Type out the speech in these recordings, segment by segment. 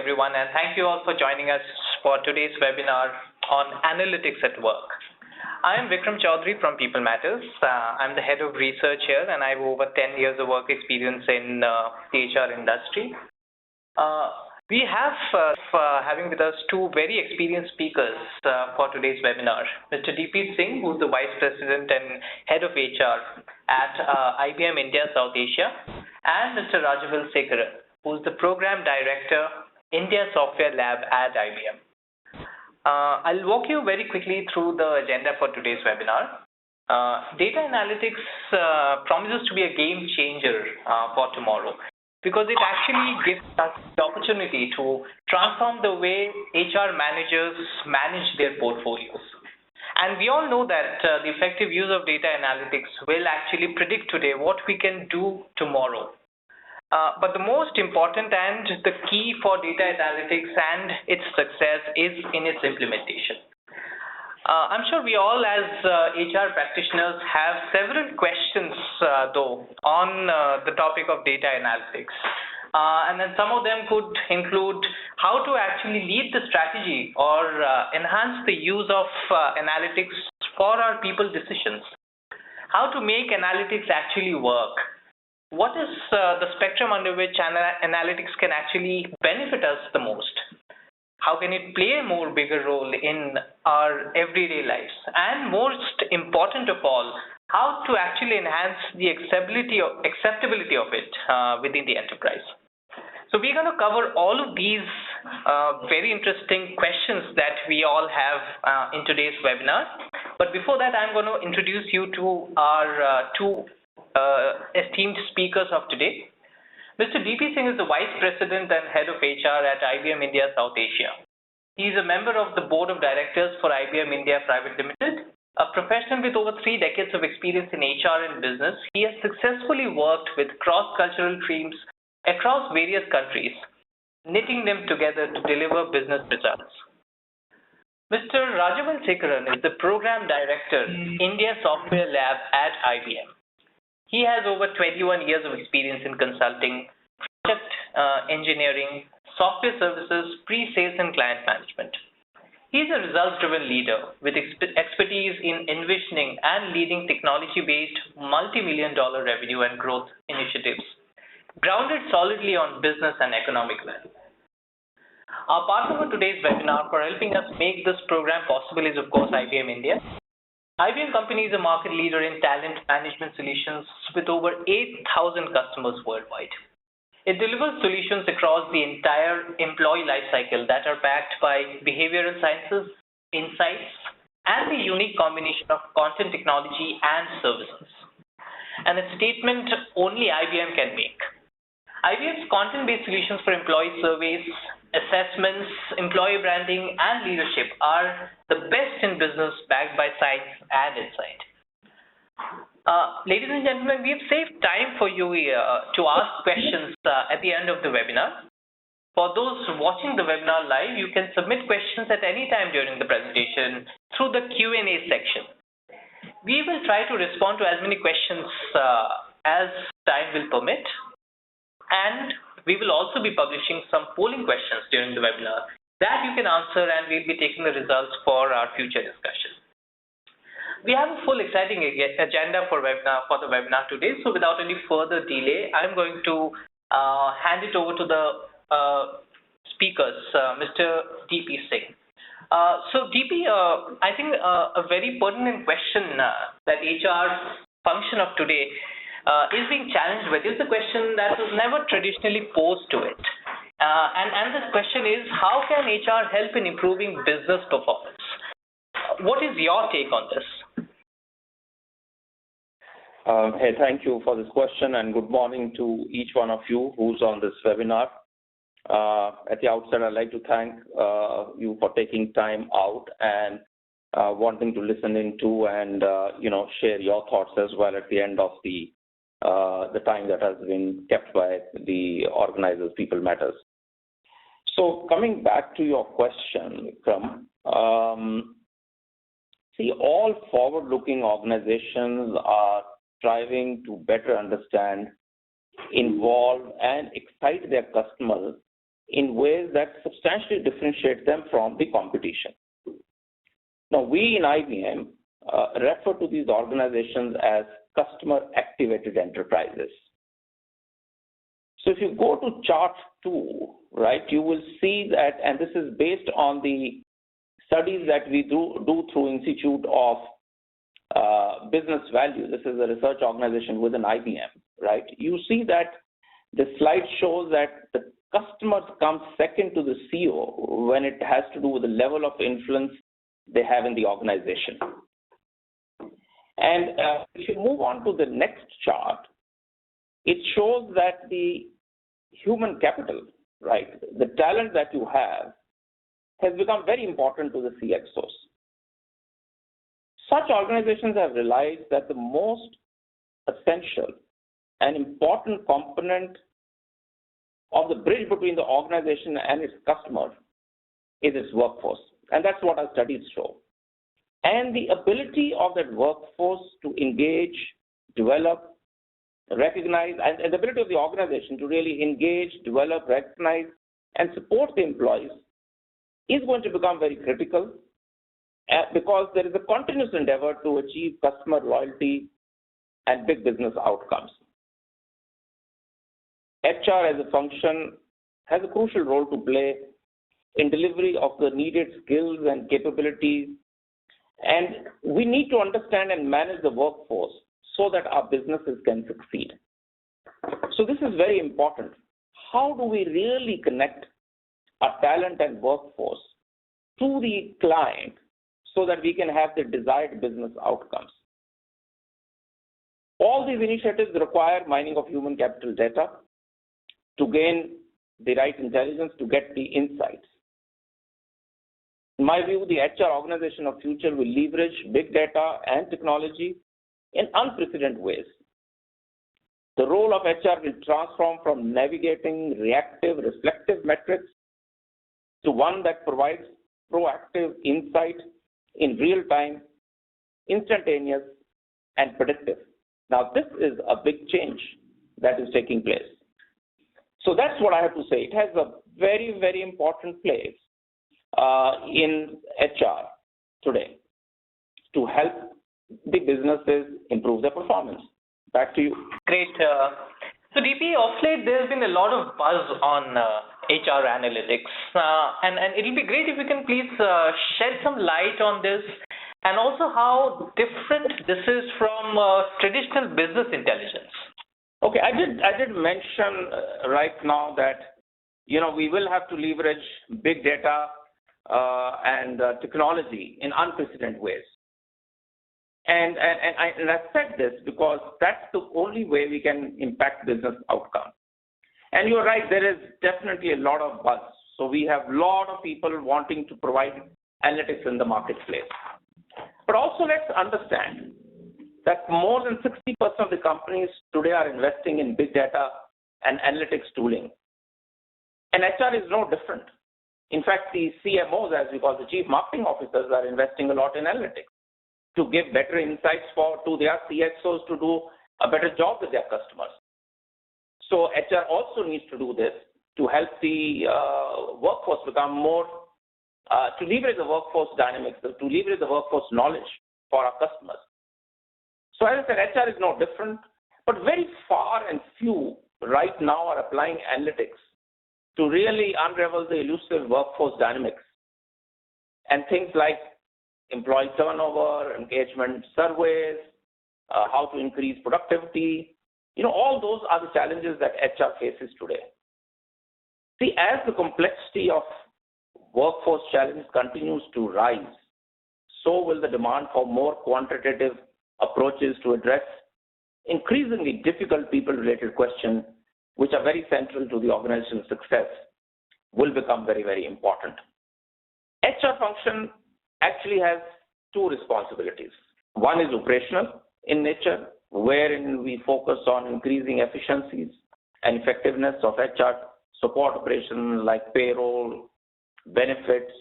everyone, and thank you all for joining us for today's webinar on analytics at work. I am Vikram Chaudhary from People Matters. I'm the head of research here, and I have over 10 years of work experience in the HR industry. We have having with us two very experienced speakers for today's webinar. Mr. D.P. Singh, who's the Vice President and Head of HR at IBM India, South Asia, and Mr. Rajavil, who's the Program Director, India Software Lab at IBM. I'll walk you very quickly through the agenda for today's webinar. Data analytics promises to be a game changer for tomorrow, because it actually gives us the opportunity to transform the way HR managers manage their portfolios. And we all know that the effective use of data analytics will actually predict today what we can do tomorrow. But the most important and the key for data analytics and its success is in its implementation. I'm sure we all as HR practitioners have several questions though on the topic of data analytics. And then some of them could include how to actually lead the strategy or enhance the use of analytics for our people decisions. How to make analytics actually work. What is the spectrum under which analytics can actually benefit us the most? How can it play a more bigger role in our everyday lives? And most important of all, how to actually enhance the acceptability of it within the enterprise. So we're going to cover all of these very interesting questions that we all have in today's webinar. But before that, I'm going to introduce you to our two esteemed speakers of today. Mr. D.P. Singh is the Vice President and Head of HR at IBM India, South Asia. He is a member of the Board of Directors for IBM India Private Limited. A professional with over 3 decades of experience in HR and business, he has successfully worked with cross-cultural teams across various countries, knitting them together to deliver business results. Mr. Rajavil is the Program Director, India Software Lab at IBM. He has over 21 years of experience in consulting, project engineering, software services, pre-sales, and client management. He is a results-driven leader with expertise in envisioning and leading technology-based multi-million-dollar revenue and growth initiatives, grounded solidly on business and economic value. Our partner for today's webinar for helping us make this program possible is, of course, IBM India. IBM Company is a market leader in talent management solutions with over 8,000 customers worldwide. It delivers solutions across the entire employee lifecycle that are backed by behavioral sciences, insights, and the unique combination of content technology and services. And a statement only IBM can make. IBM's content-based solutions for employee surveys, assessments, employee branding, and leadership are the best in business, backed by science and insight. Ladies and gentlemen, we have saved time for you to ask questions at the end of the webinar. For those watching the webinar live, you can submit questions at any time during the presentation through the Q&A section. We will try to respond to as many questions as time will permit, and we will also be publishing some polling questions during the webinar that you can answer, and we'll be taking the results for our future discussion. We have a full exciting agenda for the webinar today, so without any further delay, I'm going to hand it over to the speakers, Mr. D.P. Singh. So D.P., I think a very pertinent question that HR function of today is being challenged with is the question that was never traditionally posed to it. And this question is, how can HR help in improving business performance? What is your take on this? Hey, thank you for this question, and good morning to each one of you who's on this webinar. At the outset, I'd like to thank you for taking time out and wanting to listen into and share your thoughts as well at the end of the time that has been kept by the organizers, People Matters. So coming back to your question, Vikram, see, all forward-looking organizations are striving to better understand, involve, and excite their customers in ways that substantially differentiate them from the competition. Now, we in IBM refer to these organizations as customer-activated enterprises. So if you go to chart 2, right, you will see that, and this is based on the studies that we do through Institute of Business Value. This is a research organization within IBM, right? You see that the slide shows that the customers come second to the CEO when it has to do with the level of influence they have in the organization. And if you move on to the next chart, it shows that the human capital, right, the talent that you have, has become very important to the CXOs. Such organizations have realized that the most essential and important component of the bridge between the organization and its customer is its workforce. And that's what our studies show. And the ability of that workforce to engage, develop, recognize, and the ability of the organization to really engage, develop, recognize, and support the employees is going to become very critical because there is a continuous endeavor to achieve customer loyalty and big business outcomes. HR as a function has a crucial role to play in delivery of the needed skills and capabilities, and we need to understand and manage the workforce so that our businesses can succeed. So this is very important. How do we really connect our talent and workforce to the client so that we can have the desired business outcomes? All these initiatives require mining of human capital data to gain the right intelligence, to get the insights. In my view, the HR organization of future will leverage big data and technology in unprecedented ways. The role of HR will transform from navigating reactive, reflective metrics to one that provides proactive insight in real time, instantaneous, and predictive. Now, this is a big change that is taking place. So that's what I have to say. It has a very, very important place in HR today to help the businesses improve their performance. Back to you. Great. So DP, of late there's been a lot of buzz on HR analytics, and it'll be great if you can please shed some light on this, and also how different this is from traditional business intelligence. Okay, I did mention right now that we will have to leverage big data and technology in unprecedented ways. And I said this because that's the only way we can impact business outcome. And you're right, there is definitely a lot of buzz. So we have a lot of people wanting to provide analytics in the marketplace. But also let's understand that more than 60% of the companies today are investing in big data and analytics tooling. And HR is no different. In fact, the CMOs, as we call the chief marketing officers, are investing a lot in analytics to give better insights to their CXOs to do a better job with their customers. So HR also needs to do this to help the workforce become more, to leverage the workforce dynamics, to leverage the workforce knowledge for our customers. So as I said, HR is no different, but very far and few right now are applying analytics to really unravel the elusive workforce dynamics and things like employee turnover, engagement surveys, how to increase productivity. All those are the challenges that HR faces today. See, as the complexity of workforce challenges continues to rise, so will the demand for more quantitative approaches to address increasingly difficult people-related questions, which are very central to the organization's success, will become very, very important. HR function actually has two responsibilities. One is operational in nature, wherein we focus on increasing efficiencies and effectiveness of HR support operations like payroll, benefits,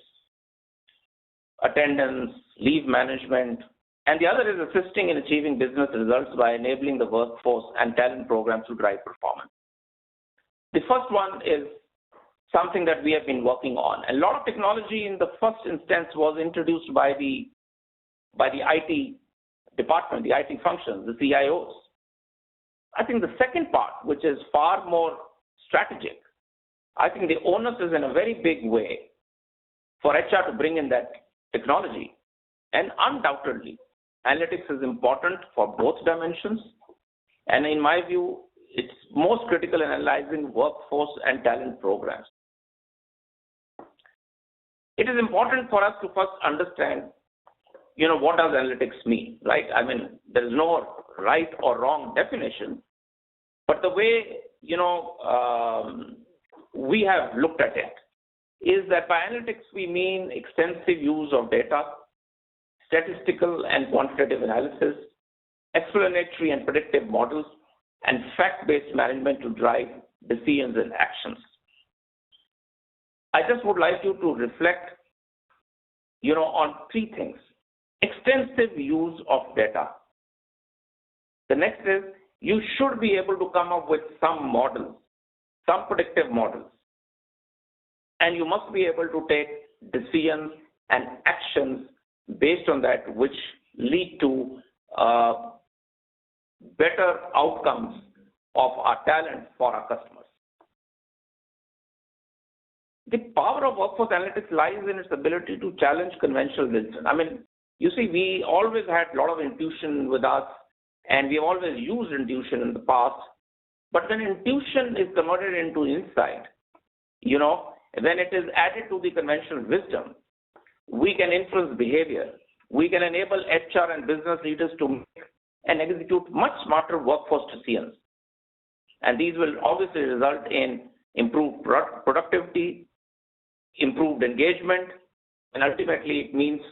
attendance, leave management. And the other is assisting in achieving business results by enabling the workforce and talent programs to drive performance. The first one is something that we have been working on. A lot of technology in the first instance was introduced by the IT department, the IT functions, the CIOs. I think the second part, which is far more strategic, I think the onus is in a very big way for HR to bring in that technology. And undoubtedly, analytics is important for both dimensions. And in my view, it's most critical in analyzing workforce and talent programs. It is important for us to first understand, what does analytics mean, right? I mean, there is no right or wrong definition, but the way, we have looked at it is that by analytics, we mean extensive use of data, statistical and quantitative analysis, explanatory and predictive models, and fact-based management to drive decisions and actions. I just would like you to reflect, on three things. Extensive use of data. The next is you should be able to come up with some models, some predictive models. And you must be able to take decisions and actions based on that, which lead to better outcomes of our talent for our customers. The power of workforce analytics lies in its ability to challenge conventional wisdom. I mean, you see, we always had a lot of intuition with us, and we've always used intuition in the past. But when intuition is converted into insight, when it is added to the conventional wisdom, we can influence behavior. We can enable HR and business leaders to make and execute much smarter workforce decisions. And these will obviously result in improved productivity, improved engagement, and ultimately it means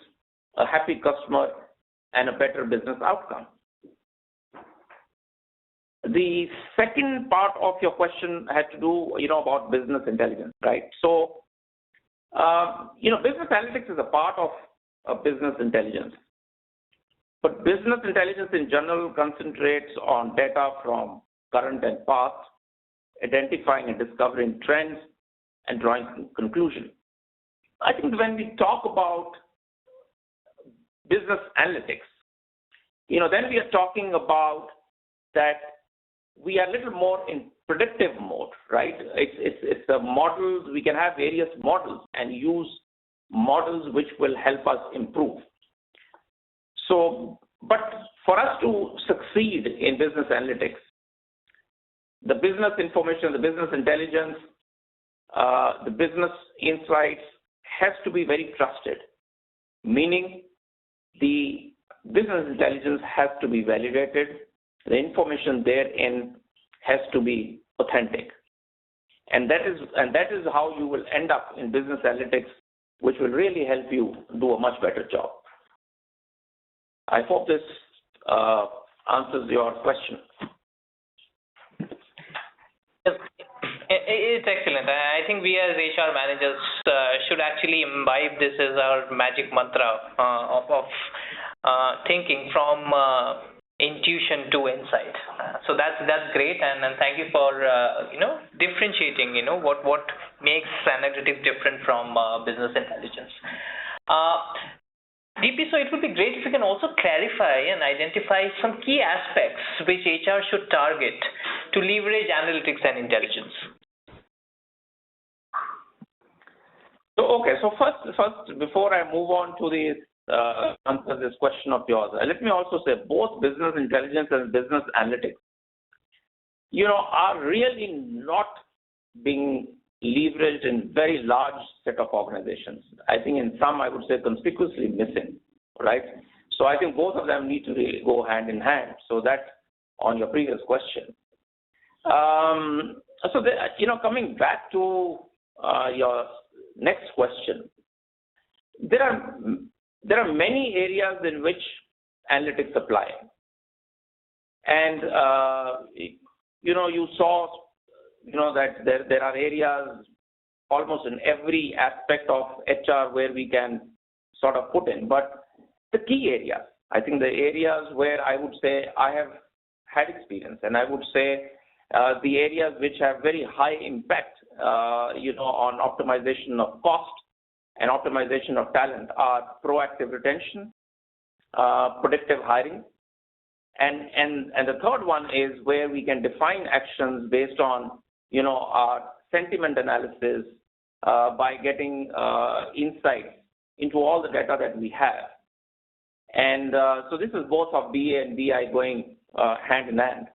a happy customer and a better business outcome. The second part of your question had to do, about business intelligence, right? So, business analytics is a part of business intelligence. But business intelligence in general concentrates on data from current and past, identifying and discovering trends, and drawing conclusions. I think when we talk about business analytics, then we are talking about that we are a little more in predictive mode, right? It's a model. We can have various models and use models which will help us improve. So, but for us to succeed in business analytics, the business information, the business intelligence, the business insights has to be very trusted, meaning the business intelligence has to be validated. The information therein has to be authentic. And that is how you will end up in business analytics, which will really help you do a much better job. I hope this answers your question. It's excellent. I think we as HR managers should actually imbibe this as our magic mantra of thinking from intuition to insight. So that's great, and thank you for differentiating what makes analytics different from business intelligence. DP, so it would be great if you can also clarify and identify some key aspects which HR should target to leverage analytics and intelligence. So first, before I move on to the answer this question of yours, let me also say both business intelligence and business analytics, are really not being leveraged in very large set of organizations. I think in some, I would say conspicuously missing, right? So I think both of them need to really go hand in hand. So that's on your previous question. Coming back to your next question, there are many areas in which analytics apply, and you saw that there are areas almost in every aspect of HR where we can sort of put in. But the key areas, I think the areas where I would say I have had experience, and I would say the areas which have very high impact, on optimization of cost and optimization of talent are proactive retention, predictive hiring, and the third one is where we can define actions based on, our sentiment analysis by getting insights into all the data that we have. And so this is both of BA and BI going hand in hand.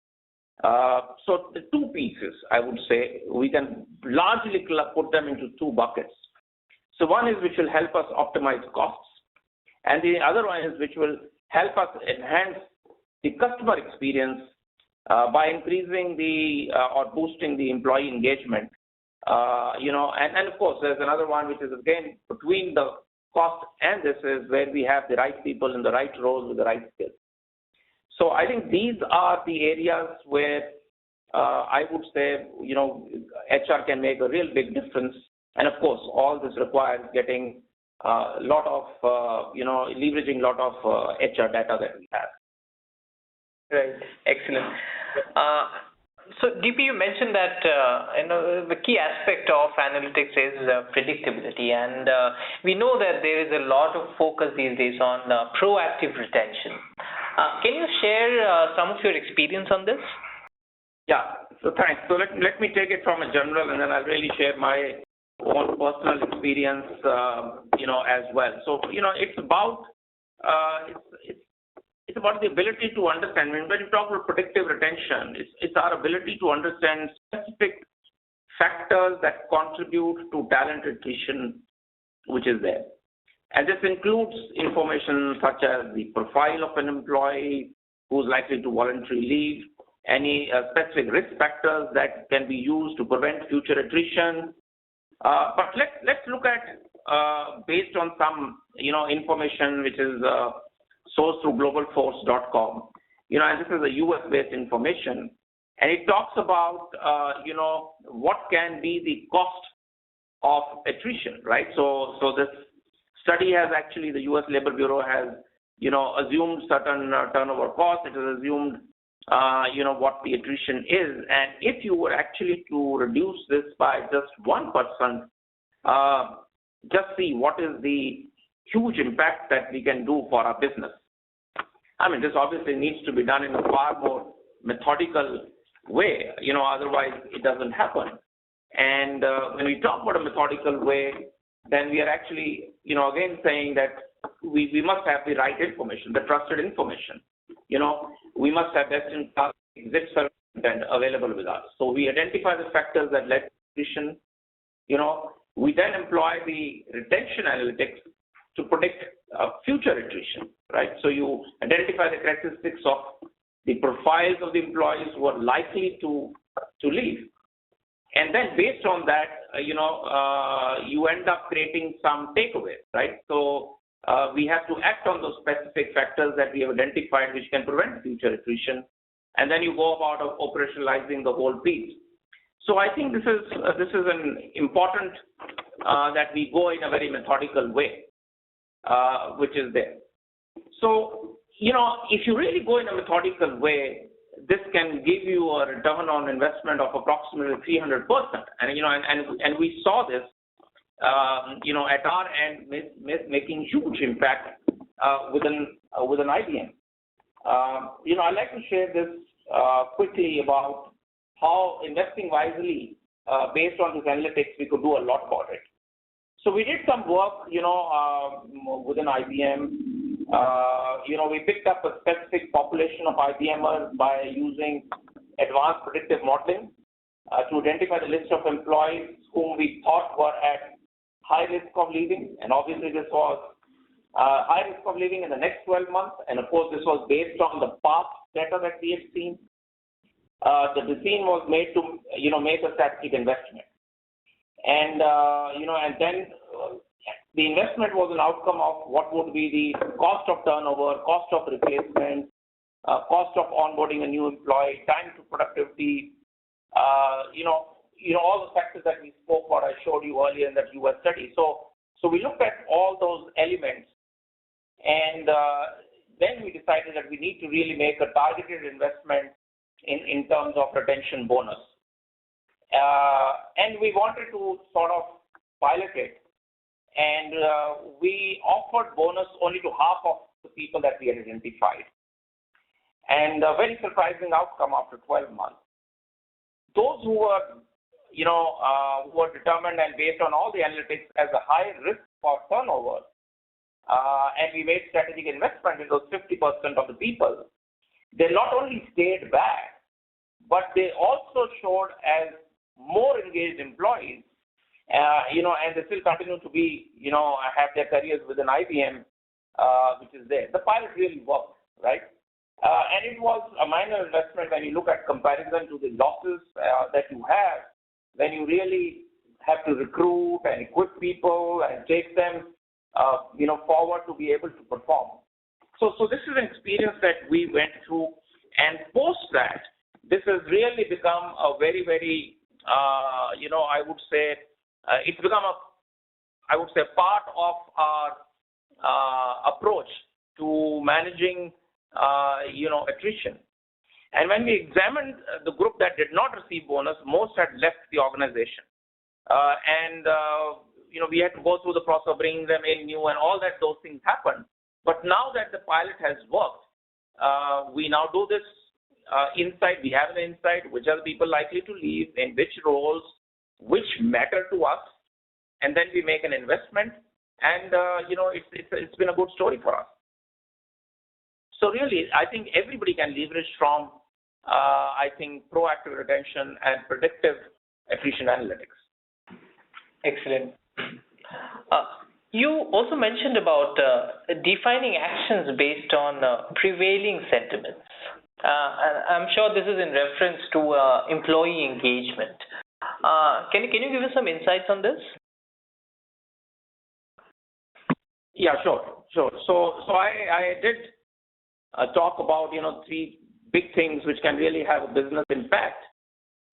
So the two pieces, I would say, we can largely put them into two buckets. So one is which will help us optimize costs, and the other one is which will help us enhance the customer experience by increasing or boosting the employee engagement. And of course, there's another one which is again between the cost and this is where we have the right people in the right roles with the right skills. So I think these are the areas where I would say, HR can make a real big difference. And of course, all this requires getting a lot of, leveraging a lot of HR data that we have. Right. Excellent. So DP, you mentioned that the key aspect of analytics is predictability, and we know that there is a lot of focus these days on proactive retention. Can you share some of your experience on this? Yeah. So thanks. So let me take it from a general, and then I'll really share my own personal experience, as well. So it's about it's about the ability to understand. When you talk about predictive retention, it's our ability to understand specific factors that contribute to talent attrition, which is there. And this includes information such as the profile of an employee who's likely to voluntarily leave, any specific risk factors that can be used to prevent future attrition. But let's look at based on some information which is sourced through globalforce.com, and this is a US-based information, and it talks about what can be the cost of attrition, right? So this study has actually, the US Labor Bureau has assumed certain turnover costs. It has assumed what the attrition is, and if you were actually to reduce this by just 1%, just see what is the huge impact that we can do for our business. I mean, this obviously needs to be done in a far more methodical way, otherwise it doesn't happen. And when we talk about a methodical way, then we are actually, again saying that we must have the right information, the trusted information. We must have best-in-class exit content available with us. So we identify the factors that led to attrition. We then employ the retention analytics to predict future attrition, right? So you identify the characteristics of the profiles of the employees who are likely to leave. And then based on that, you end up creating some takeaways, right? So we have to act on those specific factors that we have identified which can prevent future attrition. And then you go about operationalizing the whole piece. So I think this is an important that we go in a very methodical way, which is there. So, if you really go in a methodical way, this can give you a return on investment of approximately 300%. And we saw this, at our end, making huge impact within IBM. I'd like to share this quickly about how investing wisely based on this analytics, we could do a lot about it. So we did some work, within IBM. We picked up a specific population of IBMers by using advanced predictive modeling to identify the list of employees whom we thought were at high risk of leaving. And obviously this was high risk of leaving in the next 12 months. And of course, this was based on the past data that we had seen. The decision was made to, make a strategic investment. And, and then the investment was an outcome of what would be the cost of turnover, cost of replacement, cost of onboarding a new employee, time to productivity, all the factors that we spoke about, I showed you earlier in that US study. So we looked at all those elements, and then we decided that we need to really make a targeted investment in terms of retention bonus. And we wanted to sort of pilot it. And we offered bonus only to half of the people that we had identified. And a very surprising outcome after 12 months. Those who were, who were determined and based on all the analytics as a high risk for turnover, and we made strategic investment in those 50% of the people, they not only stayed back, but they also showed as more engaged employees, and they still continue to be, have their careers within IBM, which is there. The pilot really worked, right? And it was a minor investment when you look at comparison to the losses that you have when you really have to recruit and equip people and take them, forward to be able to perform. So this is an experience that we went through, and post that, this has really become a very, very, I would say, it's become a part of our approach to managing, attrition. And when we examined the group that did not receive bonus, most had left the organization. We had to go through the process of bringing them in new and all that, those things happened. But now that the pilot has worked, we now do this insight. We have an insight, which are the people likely to leave, in which roles, which matter to us, and then we make an investment. And, it's been a good story for us. So really, I think everybody can leverage from, proactive retention and predictive attrition analytics. Excellent. You also mentioned about defining actions based on prevailing sentiments. I'm sure this is in reference to employee engagement. Can you give us some insights on this? Yeah, sure. So I did talk about, three big things which can really have a business impact.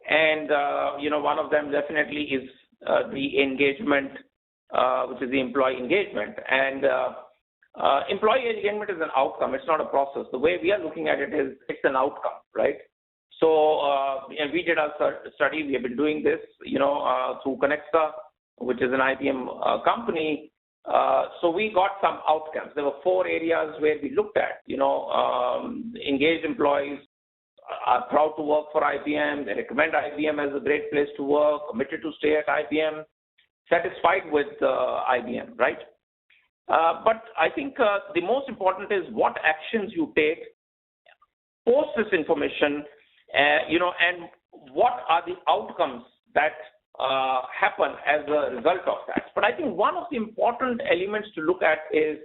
And, one of them definitely is the engagement, which is the employee engagement. And employee engagement is an outcome. It's not a process. The way we are looking at it is it's an outcome, right? So and we did our study. We have been doing this, through Connexa, which is an IBM company. So we got some outcomes. There were 4 areas where we looked at, engaged employees are proud to work for IBM. They recommend IBM as a great place to work, committed to stay at IBM, satisfied with IBM, right? But I think the most important is what actions you take post this information, and what are the outcomes that happen as a result of that. But I think one of the important elements to look at is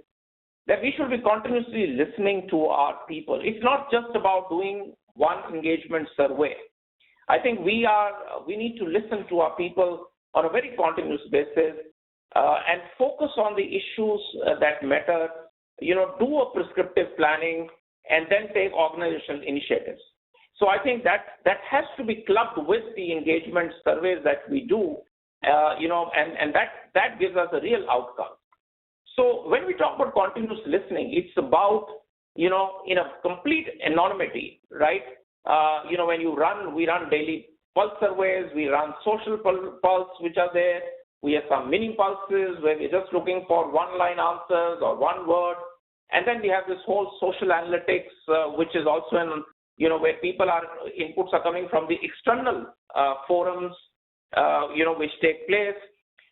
that we should be continuously listening to our people. It's not just about doing one engagement survey. I think we need to listen to our people on a very continuous basis and focus on the issues that matter, do a prescriptive planning, and then take organizational initiatives. So I think that has to be clubbed with the engagement surveys that we do, and that gives us a real outcome. So when we talk about continuous listening, it's about, in a complete anonymity, right? When we run daily pulse surveys, we run social pulse, which are there. We have some mini pulses where we're just looking for one-line answers or one word. And then we have this whole social analytics, which is also where inputs are coming from the external forums, which take place.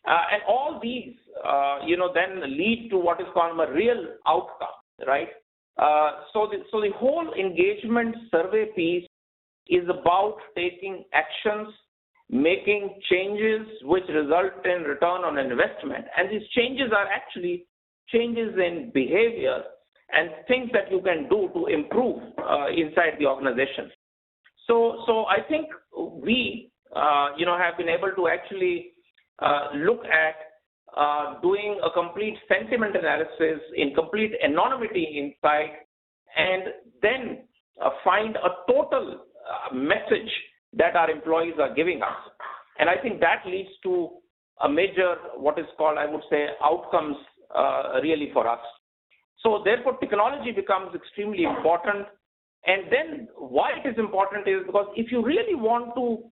And all these, then lead to what is called a real outcome, right? So the whole engagement survey piece is about taking actions, making changes which result in return on investment. And these changes are actually changes in behavior and things that you can do to improve inside the organization. So I think we, have been able to actually look at doing a complete sentiment analysis in complete anonymity inside, and then find a total message that our employees are giving us. And I think that leads to a major, what is called, I would say, outcomes really for us. So therefore, technology becomes extremely important. And then why it is important is because if you really want to,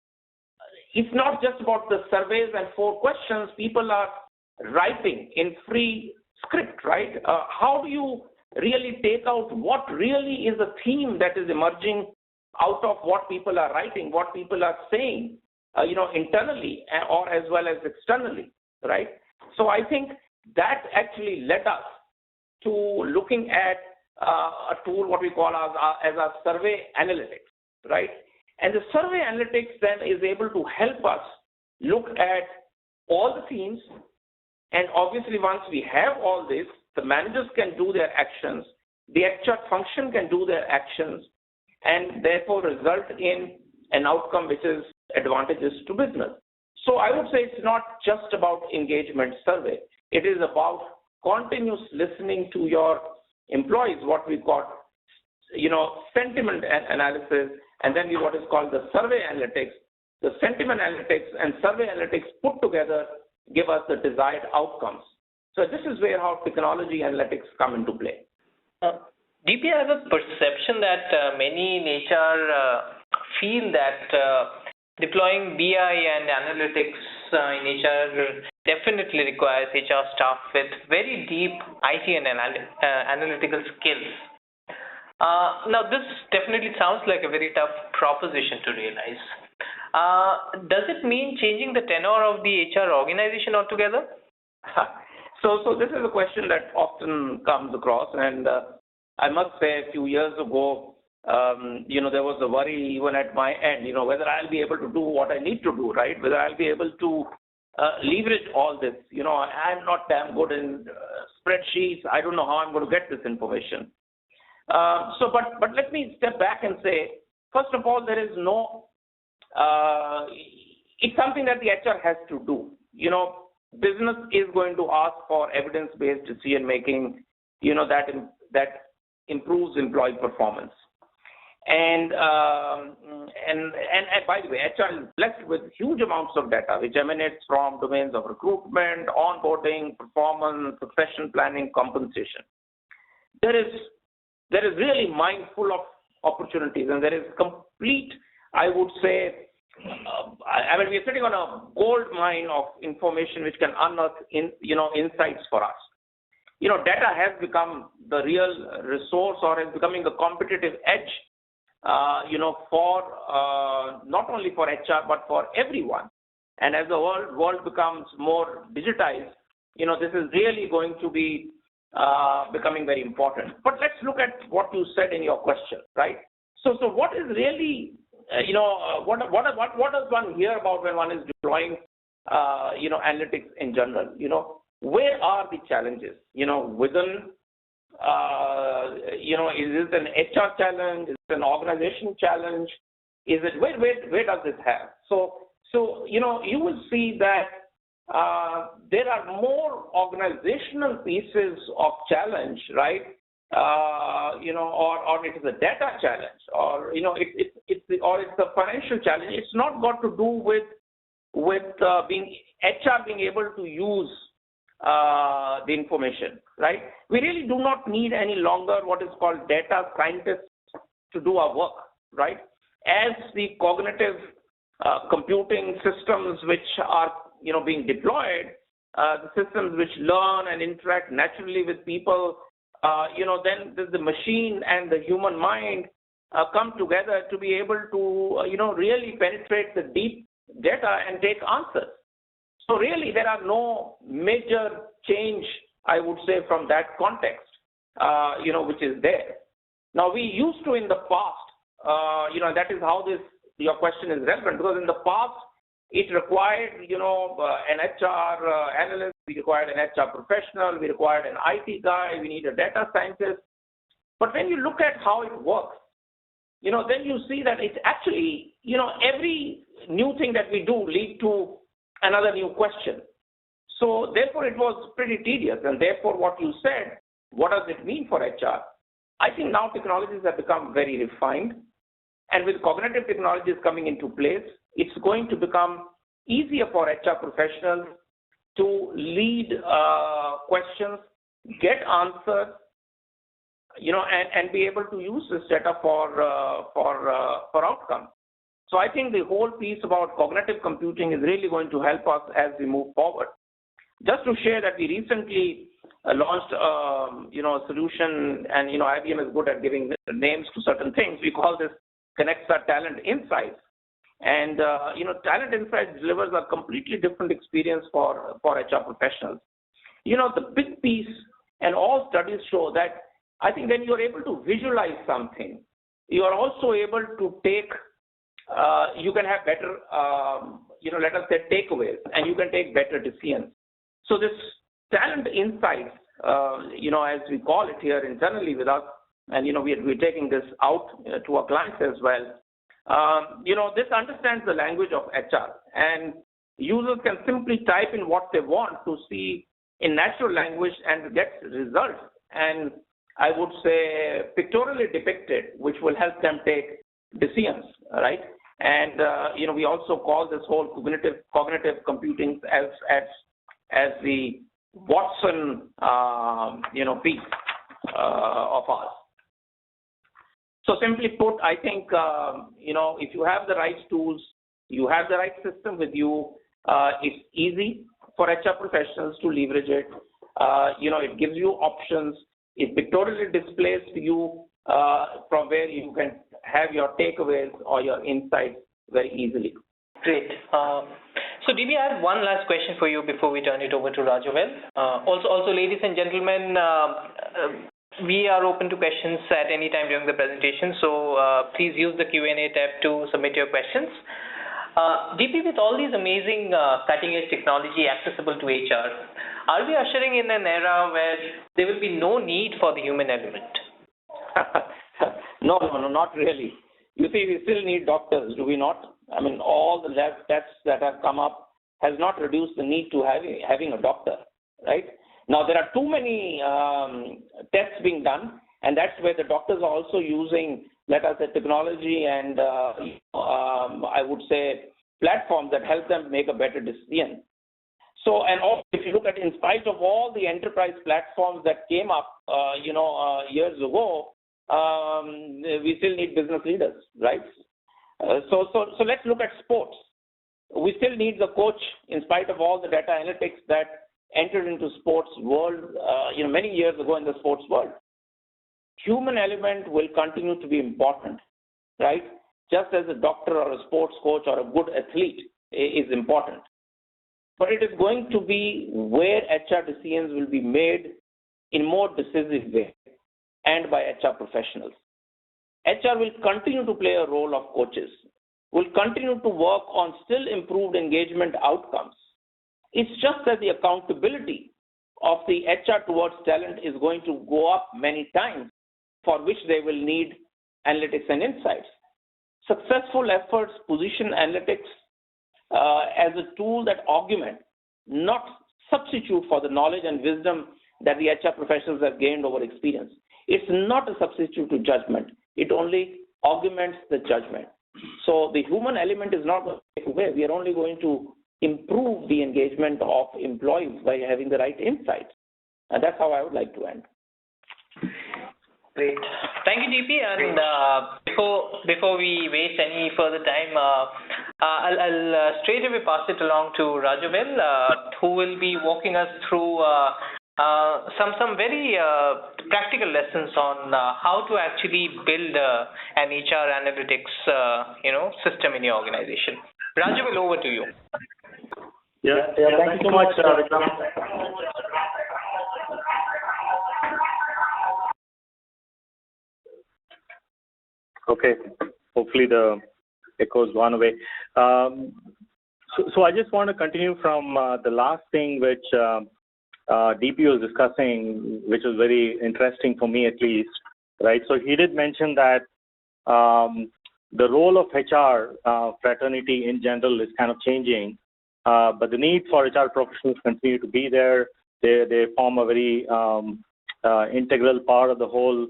it's not just about the surveys and 4 questions people are writing in free script, right? How do you really take out what really is a theme that is emerging out of what people are writing, what people are saying, internally or as well as externally, right? So I think that actually led us to looking at a tool, what we call as a survey analytics, right? And the survey analytics then is able to help us look at all the themes. And obviously, once we have all this, the managers can do their actions, the HR function can do their actions, and therefore result in an outcome which is advantageous to business. So I would say it's not just about engagement survey. It is about continuous listening to your employees, what we call, sentiment analysis, and then what is called the survey analytics. The sentiment analytics and survey analytics put together give us the desired outcomes. So this is where how technology analytics come into play. DP has a perception that many in HR feel that deploying BI and analytics in HR definitely requires HR staff with very deep IT and analytical skills. Now, this definitely sounds like a very tough proposition to realize. Does it mean changing the tenor of the HR organization altogether? So this is a question that often comes across, and I must say a few years ago, there was a worry even at my end, whether I'll be able to do what I need to do, right? Whether I'll be able to leverage all this. I'm not damn good in spreadsheets. I don't know how I'm going to get this information. But let me step back and say, first of all, there is no, it's something that the HR has to do. Business is going to ask for evidence-based decision making, that improves employee performance. And by the way, HR is blessed with huge amounts of data which emanates from domains of recruitment, onboarding, performance, succession planning, compensation. There is really mindful of opportunities, and there is complete, I would say, we are sitting on a gold mine of information which can unearth insights for us. Data has become the real resource, or is becoming a competitive edge, for not only for HR but for everyone. And as the world becomes more digitized, this is really going to be becoming very important. But let's look at what you said in your question, right? So what is really, what does one hear about when one is deploying, analytics in general? Where are the challenges? Within, is it an HR challenge? Is it an organization challenge? Is it where does it have? So you will see that there are more organizational pieces of challenge, right? Or it is a data challenge, or it's a financial challenge. It's not got to do with being HR being able to use the information, right? We really do not need any longer what is called data scientists to do our work, right? As the cognitive computing systems which are being deployed, the systems which learn and interact naturally with people, then the machine and the human mind come together to be able to really penetrate the deep data and take answers. So really, there are no major change, I would say, from that context, which is there. Now, we used to in the past, that is how your question is relevant, because in the past, it required, an HR analyst, we required an HR professional, we required an IT guy, we need a data scientist. But when you look at how it works, then you see that it's actually, every new thing that we do lead to another new question. So therefore, it was pretty tedious. And therefore, what you said, what does it mean for HR? I think now technologies have become very refined. And with cognitive technologies coming into place, it's going to become easier for HR professionals to lead questions, get answers, and be able to use this data for outcomes. So I think the whole piece about cognitive computing is really going to help us as we move forward. Just to share that we recently launched, a solution, and IBM is good at giving names to certain things. We call this Connecta Talent Insights, and Talent Insights delivers a completely different experience for HR professionals. The big piece, and all studies show that I think when you are able to visualize something, you are also able to take. You can have better, let us say, takeaways, and you can take better decisions. So this talent insights, as we call it here internally with us, and we're taking this out to our clients as well. This understands the language of HR, and users can simply type in what they want to see in natural language and get results. And I would say pictorially depicted, which will help them take decisions, right? And we also call this whole cognitive computing as the Watson piece of ours. So simply put, I think if you have the right tools, you have the right system with you, it's easy for HR professionals to leverage it. It gives you options. It pictorially displays to you from where you can have your takeaways or your insights very easily. Great. So DB, I have one last question for you before we turn it over to Rajavel. Also, ladies and gentlemen, we are open to questions at any time during the presentation. So please use the Q&A tab to submit your questions. DP, with all these amazing cutting-edge technology accessible to HR, are we ushering in an era where there will be no need for the human element? No, not really. You see, we still need doctors, do we not? I mean, all the lab tests that have come up has not reduced the need to having a doctor, right? Now, there are too many tests being done, and that's where the doctors are also using, let us say, technology and I would say platforms that help them make a better decision. So, and also, if you look at, in spite of all the enterprise platforms that came up, years ago, we still need business leaders, right? So let's look at sports. We still need the coach, in spite of all the data analytics that entered into sports world, many years ago in the sports world. Human element will continue to be important, right? Just as a doctor or a sports coach or a good athlete is important. But it is going to be where HR decisions will be made in more decisive way and by HR professionals. HR will continue to play a role of coaches, will continue to work on still improved engagement outcomes. It's just that the accountability of the HR towards talent is going to go up many times, for which they will need analytics and insights. Successful efforts position analytics as a tool that augment, not substitute for the knowledge and wisdom that the HR professionals have gained over experience. It's not a substitute to judgment. It only augments the judgment. So the human element is not going to take away. We are only going to improve the engagement of employees by having the right insights. And that's how I would like to end. Great. Thank you, DP. And before we waste any further time, I'll straight away pass it along to Rajavel, who will be walking us through some very practical lessons on how to actually build an HR analytics system in your organization. Rajavel, over to you. Yeah. Thank you so much, Vikram. Okay, hopefully the echo's gone away. So I just want to continue from the last thing which DP was discussing, which was very interesting for me at least, right? So he did mention that the role of HR fraternity in general is kind of changing, but the need for HR professionals continue to be there. They form a very integral part of the whole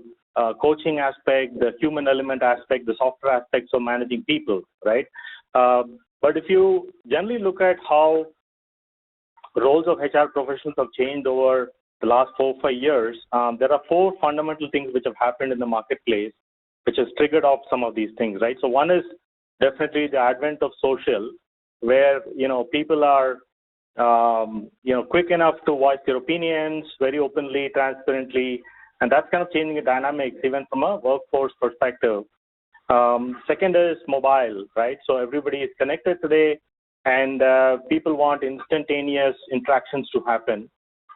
coaching aspect, the human element aspect, the software aspects of managing people, right? But if you generally look at how roles of HR professionals have changed over the last 4 or 5 years, there are 4 fundamental things which have happened in the marketplace, which has triggered off some of these things, right? So one is definitely the advent of social, where, people are, quick enough to voice their opinions very openly, transparently, and that's kind of changing the dynamics even from a workforce perspective. Second is mobile, right? So everybody is connected today, and people want instantaneous interactions to happen.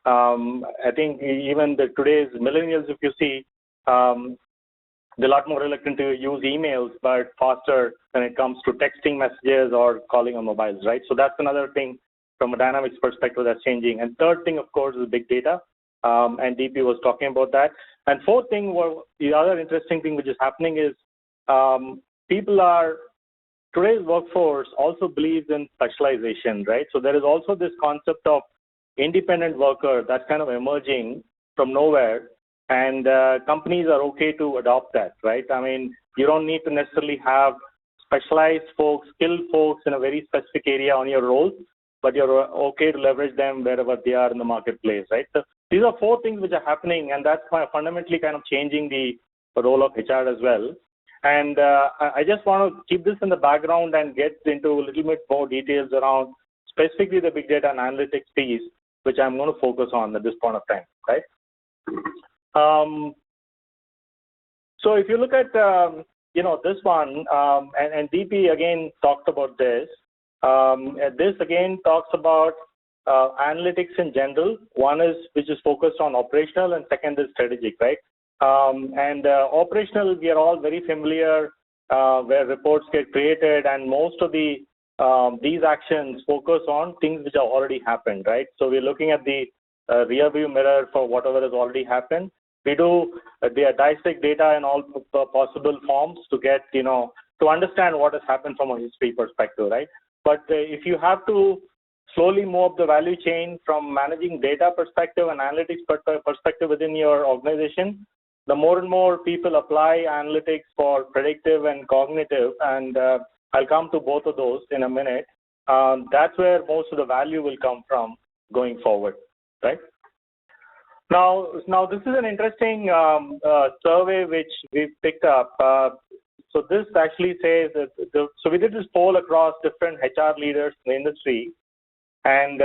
I think even today's millennials, if you see, they're a lot more reluctant to use emails, but faster when it comes to texting messages or calling on mobiles, right? So that's another thing from a dynamics perspective that's changing. And third thing, of course, is big data. And DP was talking about that. And fourth thing, the other interesting thing which is happening is today's workforce also believes in specialization, right? So there is also this concept of independent worker that's kind of emerging from nowhere, and companies are okay to adopt that, right? I mean, you don't need to necessarily have specialized folks, skilled folks in a very specific area on your role, but you're okay to leverage them wherever they are in the marketplace, right? So these are 4 things which are happening, and that's fundamentally kind of changing the role of HR as well. And I just want to keep this in the background and get into a little bit more details around specifically the big data and analytics piece, which I'm going to focus on at this point of time, right? So if you look at, this one, and DP again talked about this. This again talks about analytics in general. One is which is focused on operational, and second is strategic, right? Operational, we are all very familiar where reports get created, and most of these actions focus on things which have already happened, right? So we're looking at the rear view mirror for whatever has already happened. We dissect data in all possible forms to get, to understand what has happened from a history perspective, right? But if you have to slowly move up the value chain from managing data perspective and analytics perspective within your organization, the more and more people apply analytics for predictive and cognitive, and I'll come to both of those in a minute. That's where most of the value will come from going forward, right? Now this is an interesting survey which we picked up. So this actually says that so we did this poll across different HR leaders in the industry, and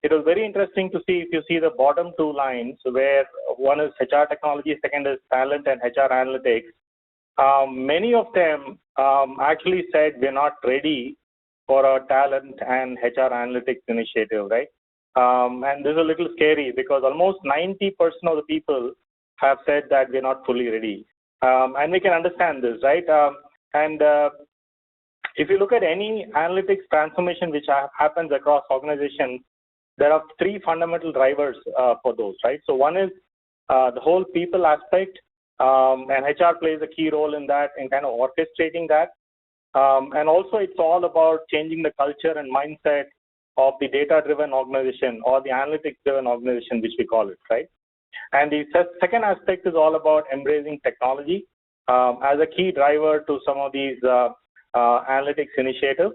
it was very interesting to see, if you see the bottom 2 lines, where one is HR technology, second is talent and HR analytics. Many of them actually said we're not ready for a talent and HR analytics initiative, right? And this is a little scary because almost 90% of the people have said that we're not fully ready. And we can understand this, right? If you look at any analytics transformation which happens across organizations, there are 3 fundamental drivers for those, right? So one is the whole people aspect, and HR plays a key role in that, in kind of orchestrating that. And also it's all about changing the culture and mindset of the data-driven organization or the analytics-driven organization, which we call it, right? And the second aspect is all about embracing technology as a key driver to some of these analytics initiatives.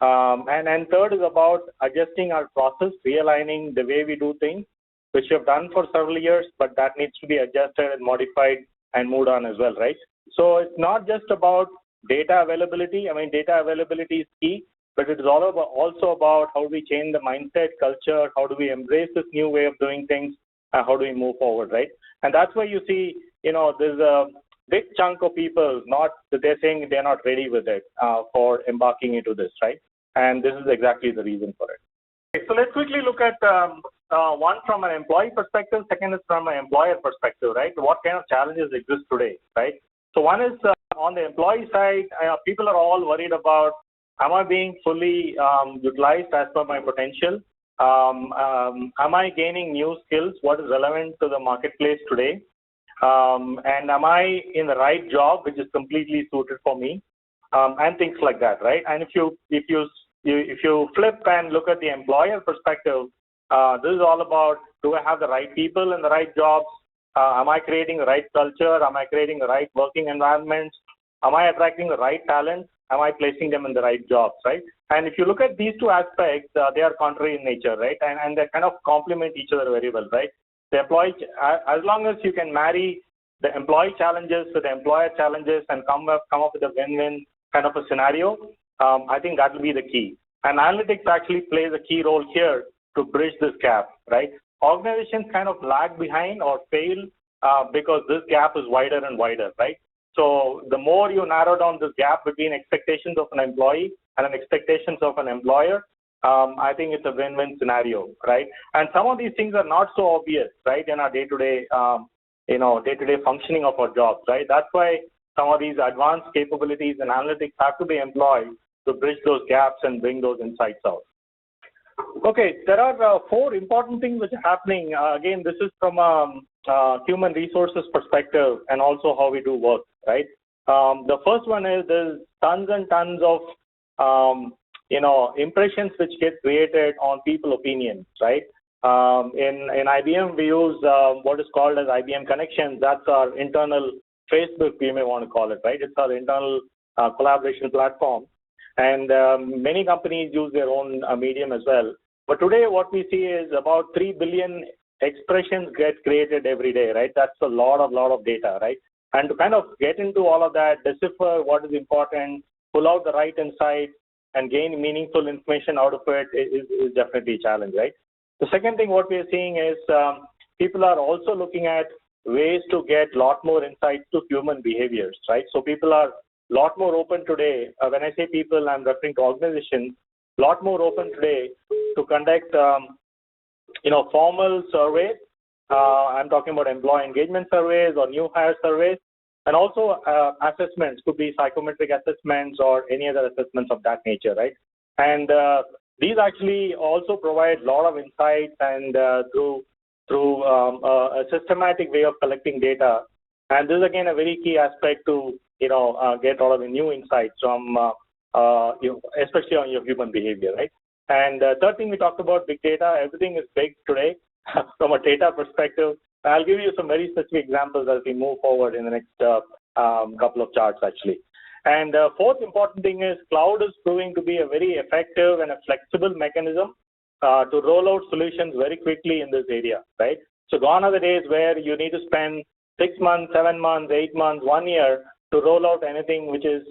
And third is about adjusting our process, realigning the way we do things, which we have done for several years, but that needs to be adjusted and modified and moved on as well, right? So it's not just about data availability. I mean, data availability is key, but it is also about how we change the mindset, culture, how do we embrace this new way of doing things, how do we move forward, right? And that's why you see, there's a big chunk of people they're saying they're not ready with it for embarking into this, right? And this is exactly the reason for it. Okay, so let's quickly look at one from an employee perspective, second is from an employer perspective, right? What kind of challenges exist today, right? So one is on the employee side, people are all worried about, am I being fully utilized as per my potential? Am I gaining new skills? What is relevant to the marketplace today? And am I in the right job, which is completely suited for me? And things like that, right? And if you flip and look at the employer perspective, this is all about, do I have the right people in the right jobs? Am I creating the right culture? Am I creating the right working environments? Am I attracting the right talent? Am I placing them in the right jobs, right? And if you look at these 2 aspects, they are contrary in nature, right? And they kind of complement each other very well, right? The employee, as long as you can marry the employee challenges with the employer challenges and come up with a win-win kind of a scenario, I think that will be the key. And analytics actually plays a key role here to bridge this gap, right? Organizations kind of lag behind or fail because this gap is wider and wider, right? So the more you narrow down this gap between expectations of an employee and expectations of an employer, I think it's a win-win scenario, right? And some of these things are not so obvious, right, in our day-to-day, day-to-day functioning of our jobs, right? That's why some of these advanced capabilities and analytics have to be employed to bridge those gaps and bring those insights out. Okay, there are 4 important things which are happening. Again, this is from a human resources perspective and also how we do work, right? The first one is there's tons and tons of impressions which get created on people opinions, right? In IBM, we use what is called as IBM Connections. That's our internal Facebook, we may want to call it, right? It's our internal collaboration platform. And many companies use their own medium as well. But today what we see is about 3 billion expressions get created every day, right? That's a lot of data, right? And to kind of get into all of that, decipher what is important, pull out the right insights, and gain meaningful information out of it is definitely a challenge, right? The second thing what we are seeing is people are also looking at ways to get a lot more insights to human behaviors, right? So people are a lot more open today. When I say people, I'm referring to organizations, a lot more open today to conduct, formal surveys. I'm talking about employee engagement surveys or new hire surveys, and also assessments, could be psychometric assessments or any other assessments of that nature, right? And these actually also provide a lot of insights and through a systematic way of collecting data. And this is again a very key aspect to get a lot of new insights from especially on your human behavior, right? And third thing we talked about, big data. Everything is big today from a data perspective. I'll give you some very specific examples as we move forward in the next couple of charts actually. And fourth important thing is cloud is proving to be a very effective and a flexible mechanism to roll out solutions very quickly in this area, right? So gone are the days where you need to spend 6 months, 7 months, 8 months, 1 year to roll out anything which is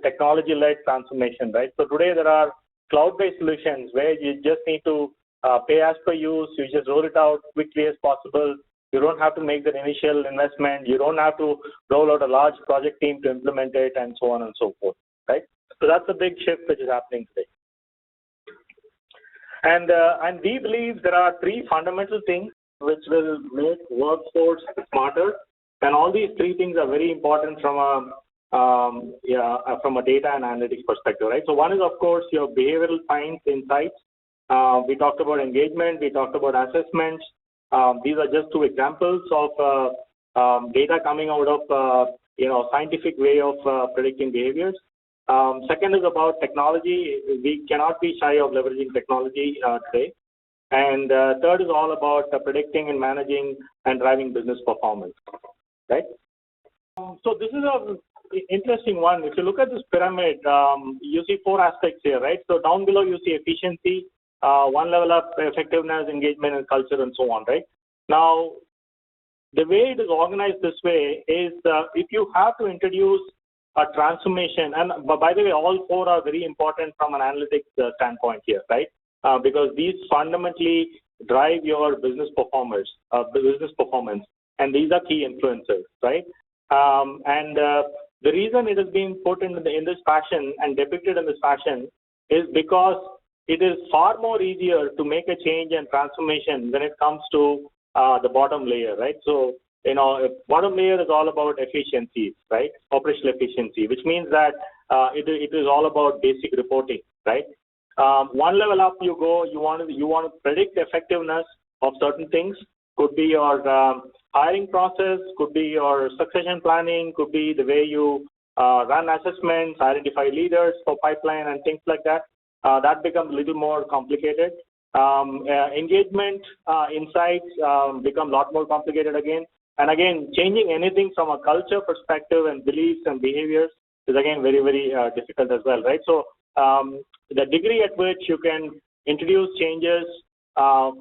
technology-led transformation, right? So today there are cloud-based solutions where you just need to pay as per use. You just roll it out quickly as possible. You don't have to make that initial investment. You don't have to roll out a large project team to implement it, and so on and so forth, right? So that's a big shift which is happening today. And we believe there are 3 fundamental things which will make workforce smarter, and all these 3 things are very important from a data and analytics perspective, right? So one is, of course, your behavioral science insights. We talked about engagement. We talked about assessments. These are just 2 examples of data coming out of scientific way of predicting behaviors. Second is about technology. We cannot be shy of leveraging technology today. And third is all about predicting and managing and driving business performance, right? So this is a interesting one. If you look at this pyramid, you see 4 aspects here, right? So down below you see efficiency, 1 level up, effectiveness, engagement, and culture, and so on, right? Now, the way it is organized this way is if you have to introduce a transformation, and by the way, all 4 are very important from an analytics standpoint here, right? Because these fundamentally drive your business performance, and these are key influencers, right? The reason it has been put in this fashion and depicted in this fashion is because it is far more easier to make a change and transformation when it comes to the bottom layer, right? So, bottom layer is all about efficiency, right? Operational efficiency, which means that it is all about basic reporting, right? 1 level up you go, you want to predict effectiveness of certain things. Could be your hiring process, could be your succession planning, could be the way you run assessments, identify leaders for pipeline and things like that. That becomes a little more complicated. Engagement insights become a lot more complicated again. And again, changing anything from a culture perspective and beliefs and behaviors is again very, very difficult as well, right? So the degree at which you can introduce changes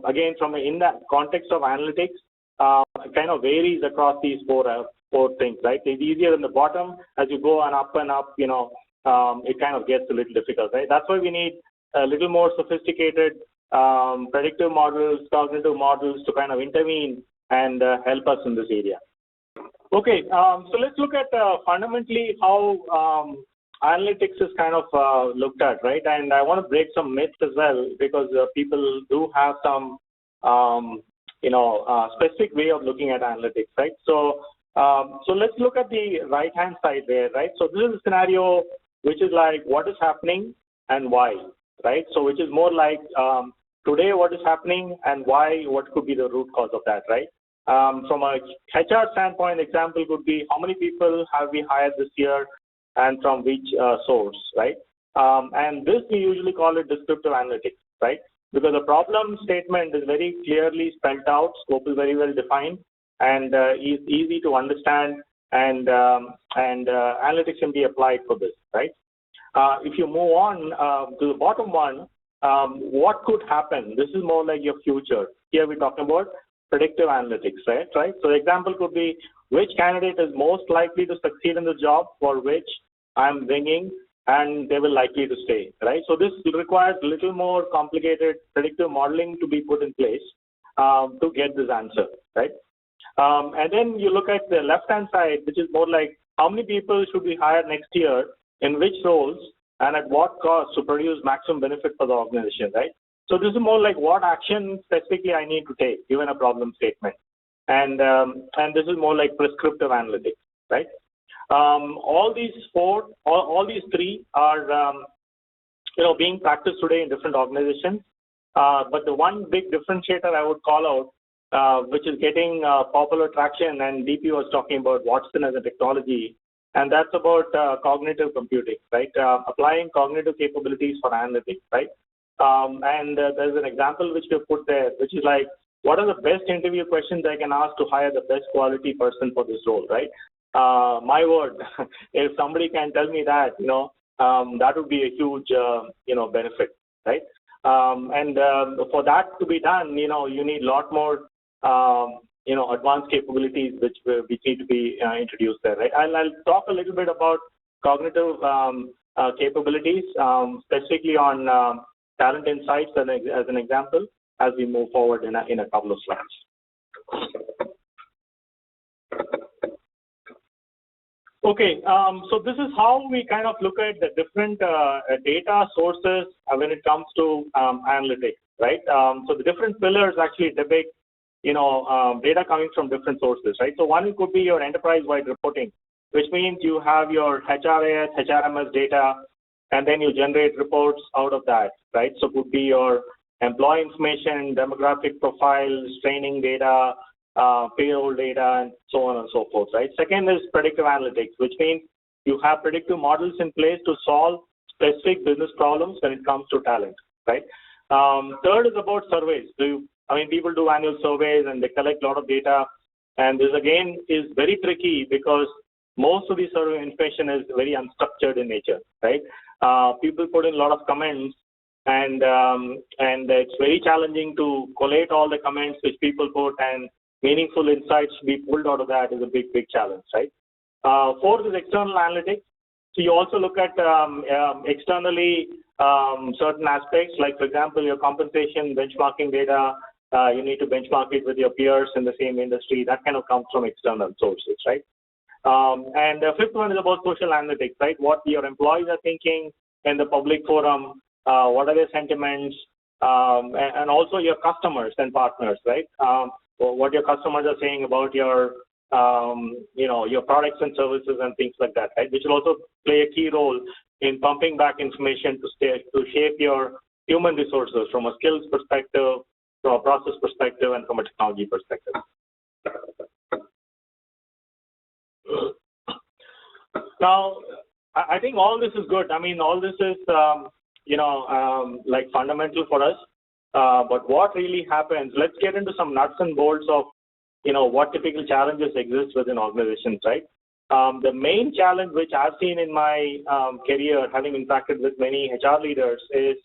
again, in the context of analytics, kind of varies across these four things, right? It's easier in the bottom. As you go on up and up, it kind of gets a little difficult, right? That's why we need a little more sophisticated predictive models, cognitive models to kind of intervene and help us in this area. Okay, so let's look at fundamentally how analytics is kind of looked at, right? And I want to break some myths as well, because people do have some, specific way of looking at analytics, right? So let's look at the right-hand side there, right? So this is a scenario which is like what is happening and why, right? So which is more like today what is happening and why, what could be the root cause of that, right? From a HR standpoint, example could be how many people have we hired this year and from which source, right? And this we usually call it descriptive analytics, right? Because the problem statement is very clearly spelled out, scope is very well defined, and is easy to understand, and analytics can be applied for this, right? If you move on to the bottom one, what could happen? This is more like your future. Here we're talking about predictive analytics, right? So the example could be which candidate is most likely to succeed in the job for which I'm bringing, and they will likely to stay, right? So this requires a little more complicated predictive modeling to be put in place to get this answer, right? And then you look at the left-hand side, which is more like how many people should we hire next year, in which roles, and at what cost to produce maximum benefit for the organization, right? So this is more like what action specifically I need to take given a problem statement, and this is more like prescriptive analytics, right? All these three are being practiced today in different organizations, but the one big differentiator I would call out, which is getting popular traction, and DP was talking about Watson as a technology, and that's about cognitive computing, right? Applying cognitive capabilities for analytics, right? And there's an example which we have put there, which is like, what are the best interview questions I can ask to hire the best quality person for this role, right? My word, if somebody can tell me that, that would be a huge, benefit, right? And for that to be done, you need a lot more, advanced capabilities which need to be introduced there, right? I'll talk a little bit about cognitive capabilities, specifically on talent insights as an example, as we move forward in a couple of slides. Okay, so this is how we kind of look at the different data sources when it comes to analytics, right? So the different pillars actually depict, data coming from different sources, right? So one could be your enterprise-wide reporting, which means you have your HRIS, HRMS data, and then you generate reports out of that, right? So it could be your employee information, demographic profiles, training data, payroll data, and so on and so forth, right? Second is predictive analytics, which means you have predictive models in place to solve specific business problems when it comes to talent, right? Third is about surveys. People do annual surveys and they collect a lot of data, and this again is very tricky because most of the survey information is very unstructured in nature, right? People put in a lot of comments, and it's very challenging to collate all the comments which people put, and meaningful insights to be pulled out of that is a big challenge, right? Fourth is external analytics. So you also look at externally certain aspects, like for example, your compensation benchmarking data. You need to benchmark it with your peers in the same industry. That kind of comes from external sources, right? And the fifth one is about social analytics, right? What your employees are thinking in the public forum, what are their sentiments, and also your customers and partners, right? What your customers are saying about your, your products and services and things like that, right? Which will also play a key role in pumping back information to shape your human resources from a skills perspective, from a process perspective, and from a technology perspective. Now, I think all this is good. All this is, like fundamental for us. But what really happens, let's get into some nuts and bolts of, what typical challenges exist within organizations, right? The main challenge which I've seen in my career, having interacted with many HR leaders, is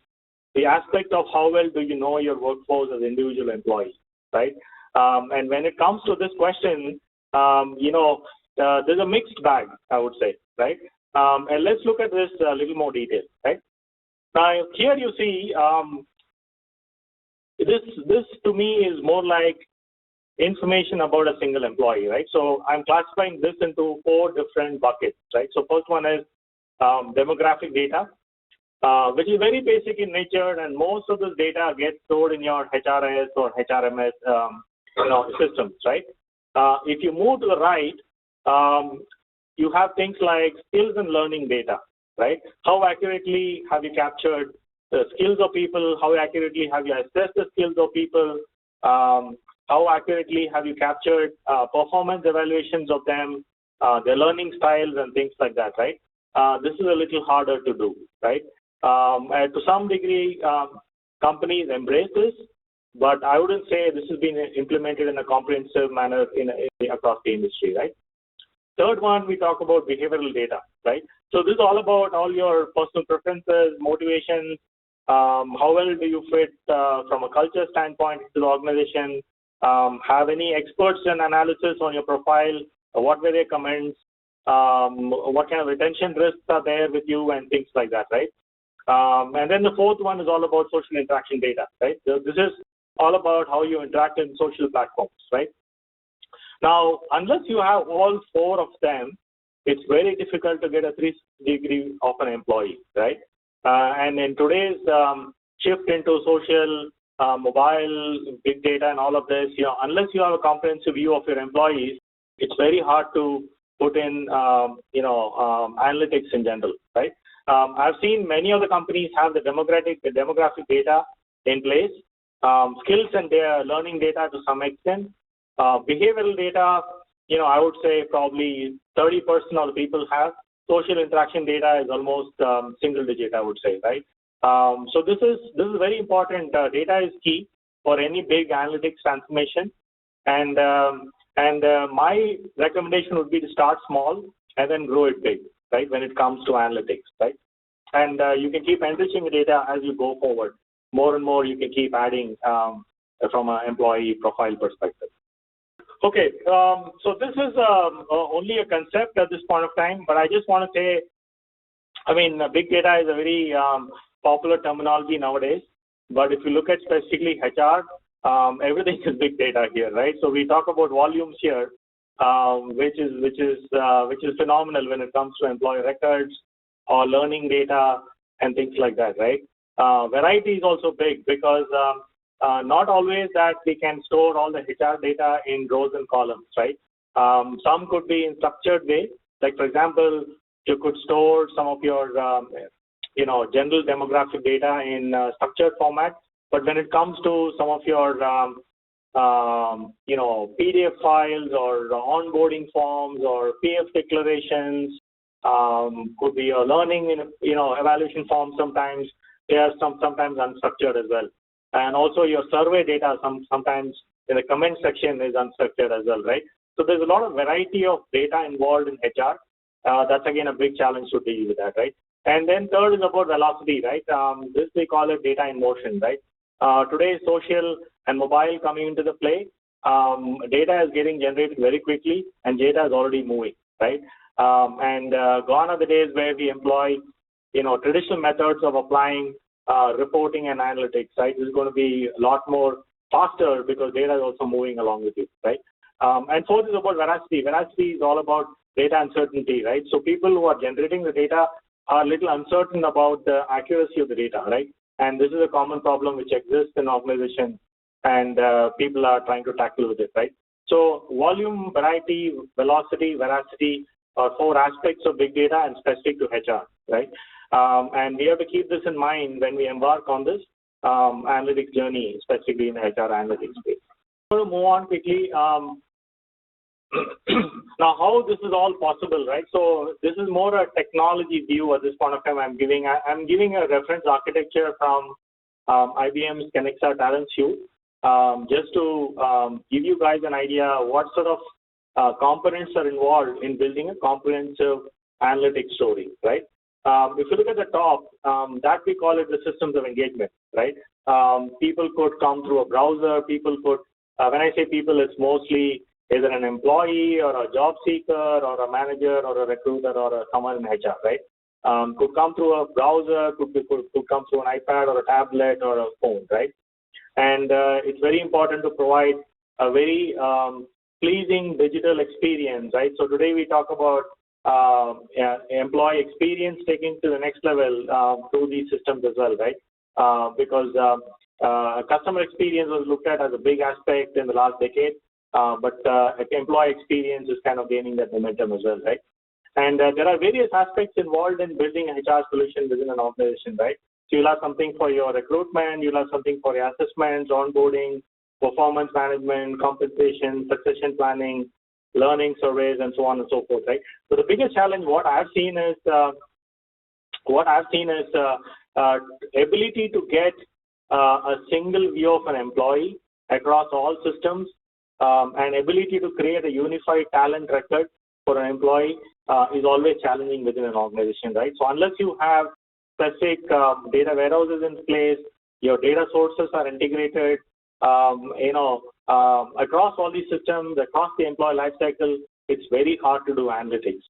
the aspect of how well do you know your workforce as individual employees, right? And when it comes to this question, there's a mixed bag, I would say, right? And let's look at this a little more detail, right? Now, here you see, this to me is more like information about a single employee, right? So I'm classifying this into 4 different buckets, right? So first one is demographic data, which is very basic in nature, and most of this data gets stored in your HRS or HRMS systems, right? If you move to the right, you have things like skills and learning data, right? How accurately have you captured the skills of people? How accurately have you assessed the skills of people? How accurately have you captured performance evaluations of them, their learning styles and things like that, right? This is a little harder to do, right? To some degree, companies embrace this, but I wouldn't say this has been implemented in a comprehensive manner across the industry, right? Third one, we talk about behavioral data, right? So this is all about all your personal preferences, motivations, how well do you fit from a culture standpoint to the organization, have any experts in analysis on your profile, what were their comments, what kind of retention risks are there with you and things like that, right? And then the fourth one is all about social interaction data, right? So this is all about how you interact in social platforms, right? Now, unless you have all 4 of them, it's very difficult to get a 360-degree of an employee, right? And in today's shift into social, mobile, big data and all of this, unless you have a comprehensive view of your employees, it's very hard to put in, analytics in general, right? I've seen many of the companies have the demographic data in place, skills and their learning data to some extent. Behavioral data, I would say probably 30% of the people have. Social interaction data is almost single digit, I would say, right? So this is very important. Data is key for any big analytics transformation, and my recommendation would be to start small and then grow it big, right? When it comes to analytics, right? And you can keep enriching the data as you go forward. More and more you can keep adding from an employee profile perspective. Okay, so this is only a concept at this point of time, but I just want to say, big data is a very popular terminology nowadays, but if you look at specifically HR, everything is big data here, right? So we talk about volumes here, which is phenomenal when it comes to employee records or learning data and things like that, right? Variety is also big because not always that we can store all the HR data in rows and columns, right? Some could be in structured way. Like for example, you could store some of your, general demographic data in structured format. But when it comes to some of your, PDF files or onboarding forms or PF declarations, could be your learning, evaluation forms. Sometimes they are sometimes unstructured as well. And also your survey data sometimes in the comment section is unstructured as well, right? So there's a lot of variety of data involved in HR. That's again a big challenge to deal with that, right? And then third is about velocity, right? This we call it data in motion, right? Today social and mobile coming into the play, data is getting generated very quickly and data is already moving, right? And gone are the days where we employ, traditional methods of applying reporting and analytics, right? This is going to be a lot more faster because data is also moving along with it, right? And fourth is about veracity. Veracity is all about data uncertainty, right? So people who are generating the data are a little uncertain about the accuracy of the data, right? And this is a common problem which exists in organizations, and people are trying to tackle with it, right? So volume, variety, velocity, veracity are 4 aspects of big data and specific to HR, right? And we have to keep this in mind when we embark on this analytics journey, specifically in the HR analytics space. I'm going to move on quickly. Now, how this is all possible, right? So this is more a technology view at this point of time. I'm giving a reference architecture from IBM's Kenexa Talent Suite, just to give you guys an idea what sort of components are involved in building a comprehensive analytics story, right? If you look at the top, that we call it the systems of engagement, right? People could come through a browser. People could, when I say people, it's mostly either an employee or a job seeker or a manager or a recruiter or someone in HR, right? Could come through a browser, could come through an iPad or a tablet or a phone, right? And it's very important to provide a very pleasing digital experience, right? So today we talk about employee experience taking to the next level through these systems as well, right? Because customer experience was looked at as a big aspect in the last decade, but employee experience is kind of gaining that momentum as well, right? And there are various aspects involved in building an HR solution within an organization, right? So you'll have something for your recruitment, you'll have something for your assessments, onboarding, performance management, compensation, succession planning, learning surveys, and so on and so forth, right? So the biggest challenge, what I've seen is ability to get a single view of an employee across all systems, and ability to create a unified talent record for an employee is always challenging within an organization, right? So unless you have specific data warehouses in place, your data sources are integrated, across all these systems, across the employee lifecycle, it's very hard to do analytics,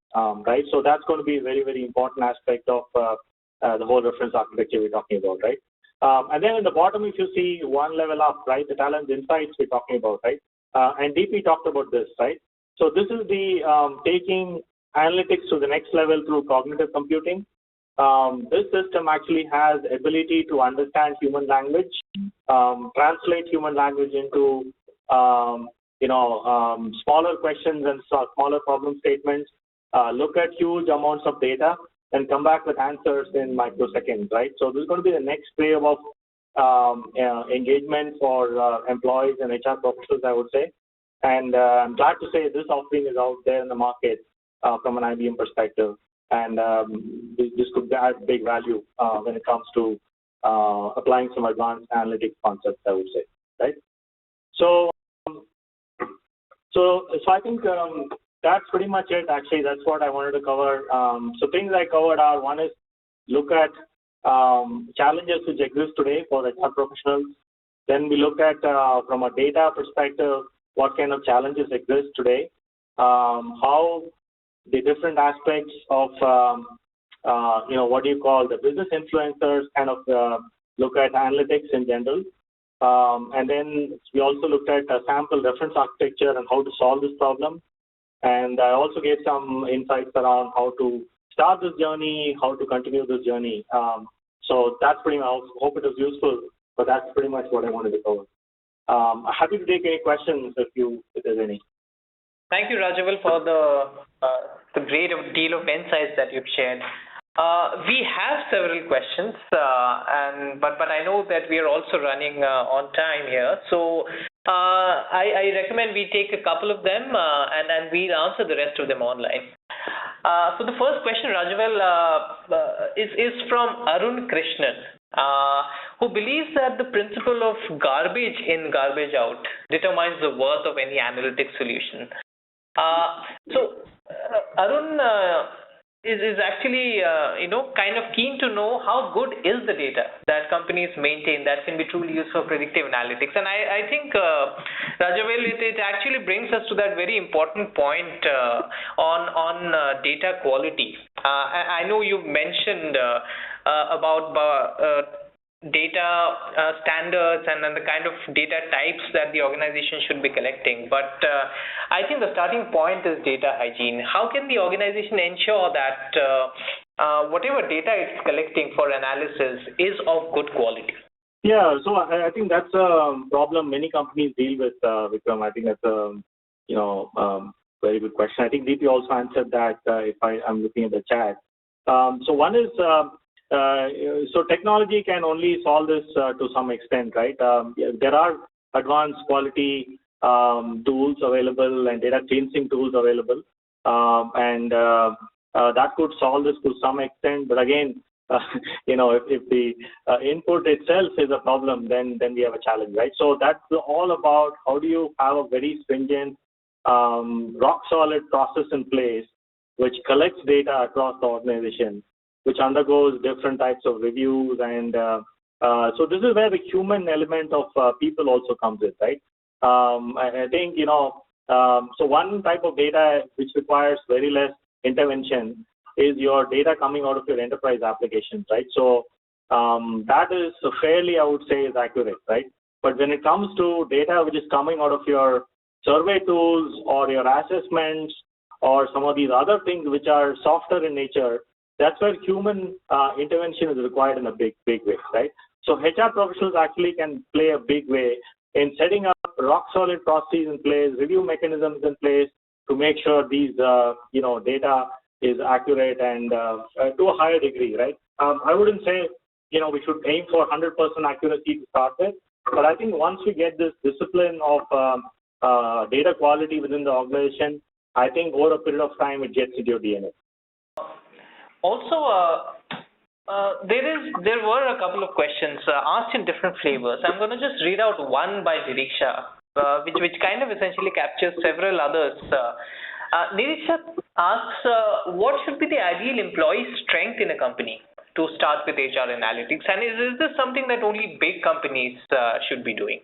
right? So that's going to be a very, very important aspect of the whole reference architecture we're talking about, right? And then in the bottom, if you see one level up, right, the talent insights we're talking about, right? And DP talked about this, right? So this is the taking analytics to the next level through cognitive computing. This system actually has ability to understand human language, translate human language into smaller questions and smaller problem statements, look at huge amounts of data, and come back with answers in microseconds, right? So this is going to be the next wave of engagement for employees and HR professionals, I would say. And I'm glad to say this offering is out there in the market from an IBM perspective. And this could add big value when it comes to applying some advanced analytics concepts, I would say, right? So I think that's pretty much it. Actually, that's what I wanted to cover. So things I covered are, one is look at challenges which exist today for HR professionals. Then we look at from a data perspective, what kind of challenges exist today, how the different aspects of what do you call the business influencers kind of look at analytics in general. And then we also looked at a sample reference architecture and how to solve this problem. And I also gave some insights around how to start this journey, how to continue this journey. So that's pretty much, I hope it was useful, but that's pretty much what I wanted to cover. Happy to take any questions if there's any. Thank you, Rajavel, for the great deal of insights that you've shared. We have several questions, but I know that we are also running on time here. So I recommend we take a couple of them and we'll answer the rest of them online. So the first question, Rajavel, is from Arun Krishnan, who believes that the principle of garbage in, garbage out determines the worth of any analytics solution. Arun is actually kind of keen to know how good is the data that companies maintain that can be truly used for predictive analytics. And I think, Rajavel, it actually brings us to that very important point on data quality. I know you mentioned about data standards and the kind of data types that the organization should be collecting. But I think the starting point is data hygiene. How can the organization ensure that whatever data it's collecting for analysis is of good quality? Yeah, so I think that's a problem many companies deal with, Vikram. I think that's a very good question. I think DP also answered that if I'm looking at the chat. So one is, so technology can only solve this to some extent, right? There are advanced quality tools available and data cleansing tools available, and that could solve this to some extent. But again, if the input itself is a problem, then we have a challenge, right? So that's all about how do you have a very stringent, rock solid process in place which collects data across the organization, which undergoes different types of reviews and So this is where the human element of people also comes in, right? I think, so one type of data which requires very less intervention is your data coming out of your enterprise applications, right? So that is fairly, I would say, is accurate, right? But when it comes to data which is coming out of your survey tools or your assessments or some of these other things which are softer in nature, that's where human intervention is required in a big way, right? So HR professionals actually can play a big way in setting up rock solid processes in place, review mechanisms in place to make sure these, data is accurate and to a higher degree, right? I wouldn't say, we should aim for 100% accuracy to start with, but I think once we get this discipline of data quality within the organization, I think over a period of time it gets into your DNA. Also, there were a couple of questions asked in different flavors. I'm going to just read out one by Nirisha, which kind of essentially captures several others. Nirisha asks, what should be the ideal employee strength in a company to start with HR analytics? And is this something that only big companies should be doing?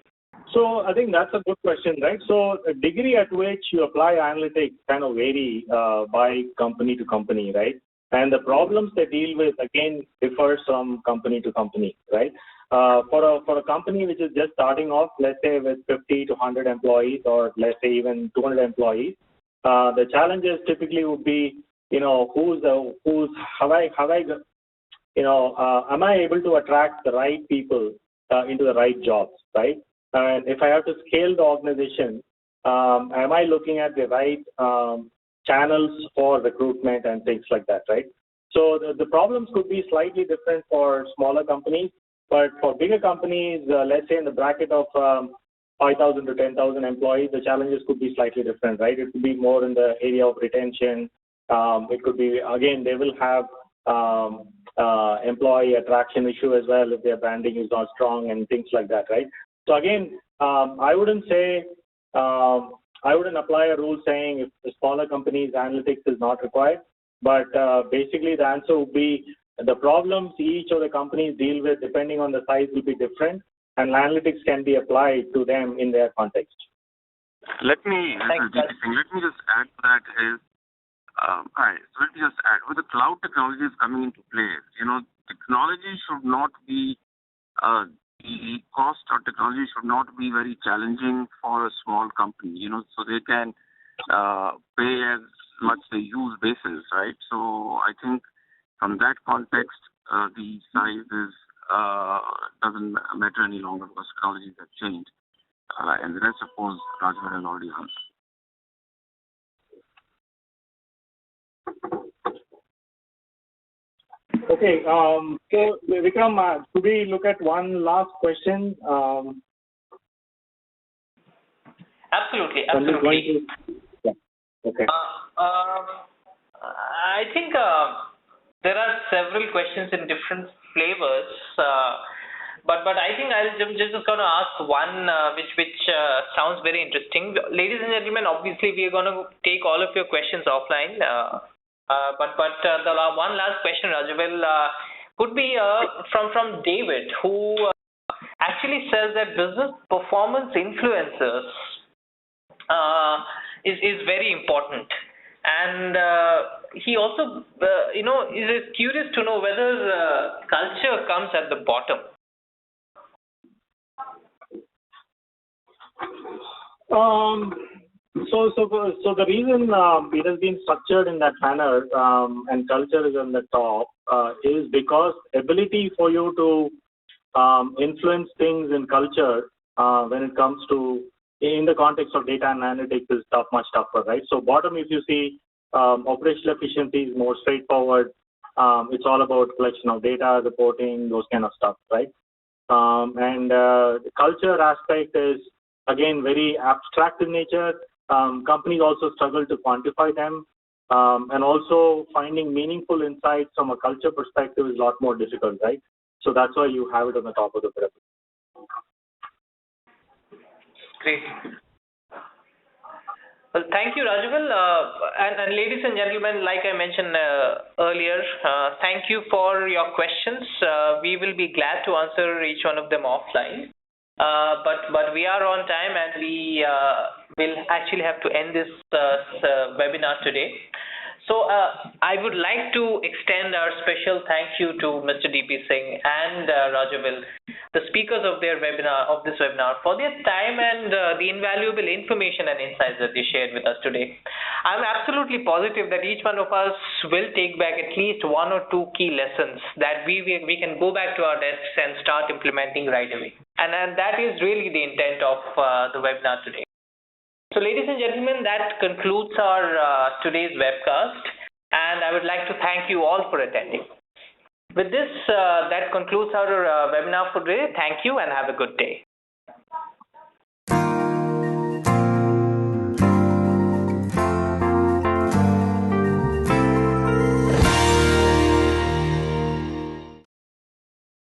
So I think that's a good question, right? So the degree at which you apply analytics kind of vary by company to company, right? And the problems they deal with, again, differs from company to company, right? For a company which is just starting off, let's say with 50 to 100 employees, or let's say even 200 employees, the challenges typically would be, am I able to attract the right people into the right jobs, right? And if I have to scale the organization, am I looking at the right channels for recruitment and things like that, right? So the problems could be slightly different for smaller companies, but for bigger companies, let's say in the bracket of 5,000 to 10,000 employees, the challenges could be slightly different, right? It could be more in the area of retention. It could be, again, they will have employee attraction issue as well if their branding is not strong and things like that, right? So again, I wouldn't apply a rule saying if the smaller companies analytics is not required, but basically the answer would be the problems each of the companies deal with depending on the size will be different, and analytics can be applied to them in their context. Let me just add to that is, so let me just add, with the cloud technologies coming into place, technology should not be the cost of technology should not be very challenging for a small company, so they can pay as much they use basis, right? So I think from that context, the size doesn't matter any longer because technologies have changed. And the rest, of course, Rajwar has already answered. Okay, so Vikram, could we look at one last question? Absolutely. Yeah. Okay. I think there are several questions in different flavors, but I think I'll just going to ask one which sounds very interesting. Ladies and gentlemen, obviously we are going to take all of your questions offline. But the one last question, Rajwar, could be from David, who actually says that business performance influencers is very important, and he also is curious to know whether culture comes at the bottom. So the reason it has been structured in that manner and culture is on the top is because ability for you to influence things in culture when it comes to in the context of data and analytics is much tougher, right? So bottom, if you see operational efficiency is more straightforward. It's all about collection of data, reporting, those kind of stuff, right? And the culture aspect is again very abstract in nature. Companies also struggle to quantify them, and also finding meaningful insights from a culture perspective is a lot more difficult, right? So that's why you have it on the top of the pyramid. Great. Well, thank you, Rajavel. And ladies and gentlemen, like I mentioned earlier, thank you for your questions. We will be glad to answer each one of them offline. But we are on time, and we will actually have to end this webinar today. So I would like to extend our special thank you to Mr. D.P. Singh and Rajavel, the speakers of this webinar, for their time and the invaluable information and insights that they shared with us today. I'm absolutely positive that each one of us will take back at least one or two key lessons that we can go back to our desks and start implementing right away. And that is really the intent of the webinar today. So ladies and gentlemen, that concludes our today's webcast, and I would like to thank you all for attending. With this, that concludes our webinar for today. Thank you and have a good day.